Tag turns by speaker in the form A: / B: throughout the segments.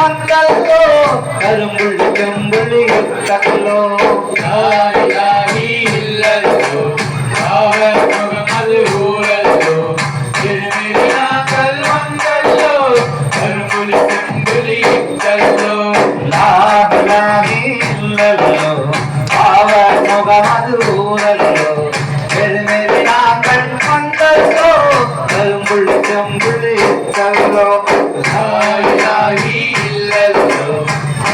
A: வந்தல்லோ கரும்புள்ளி செம்புள்ளி தக்கலோ
B: இல்லல்லோ அவர் முகமது ஊரல்லோ திருநாக்கள் வந்தல்லோ கரும்புலி செம்புலி தல்லோ
A: இல்லல்லோ அவர் முகமது ஊரல்லோ நாங்கள் வந்தல்லோ கரும்புள்ளி செம்புள்ளி தக்கலோ
B: இல்லல்லோ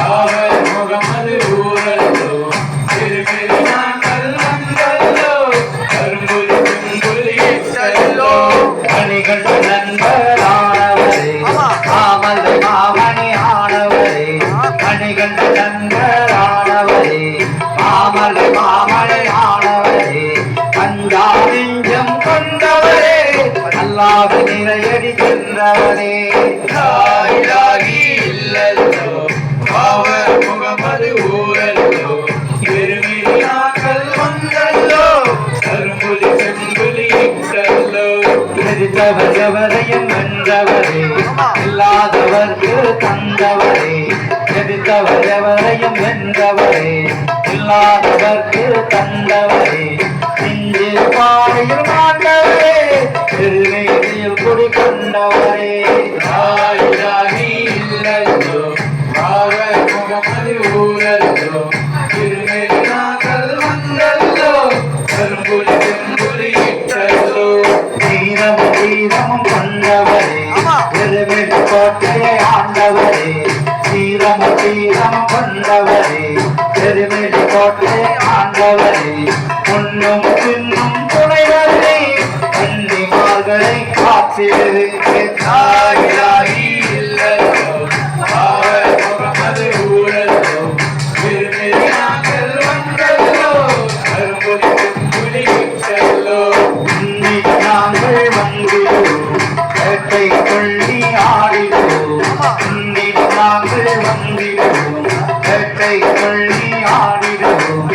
B: அவர் முகமது ஊரல்லோ திருநாக்கள் வந்தல்லோ கரும்புலி செம்புலி தல்லோ
A: மணிகள் நண்பரானவரே மாமல் மாமணி ஆனவரே மணிகள் நண்பரானவரே மாமல் மாமணி ஆனவரே அஞ்சா நெஞ்சம் கொண்டவரே அல்லாஹ் நிறையடி சென்றவரே
B: இல்லல்லோ அவர் முகமது ஊரல்லோ திருநாக்கள் வந்தல்லோ கரும்புலி செம்புலி தல்லோ
A: எதிர்த்தவர் எவரையும் வென்றவரே இல்லாதவர்க்கு தந்தவரே எதிர்த்தவர் எவரையும் வென்றவரே இல்லாதவர்க்கு தந்தவரே நெஞ்சில் பாடையில் மாண்டவரே திருநெய்தியில் குடிக்கொண்டவரே
B: இல்லல்லோ அவர் முகமது ஊரல்லோ திருநாக்கள் வந்தல்லோ கரும்புலி செம்புலி தல்லோ
A: தீரமும் தீரமும் கொண்டவரே திருவெளி கோட்டையை ஆண்டவரே தீரமும் தீரமும் கொண்டவரே திருவெளி கோட்டையை ஆண்டவரே முன்னும் பின்னும் துணைவரே கன்னிமார்களை காத்திருக்கிறாய்
B: இல்லல்லோ அவர் முகமது ஊரல்லோ திருநாக்கள் வந்தல்லோ கரும்புலி செம்புலி தல்லோ
A: நாங்கள் வந்திடுவோம் வேட்டை கொள்ளி ஆடிடுவோம் நாங்கள் வந்திடுவோம் வேட்டை கொள்ளி ஆடிடுவோம்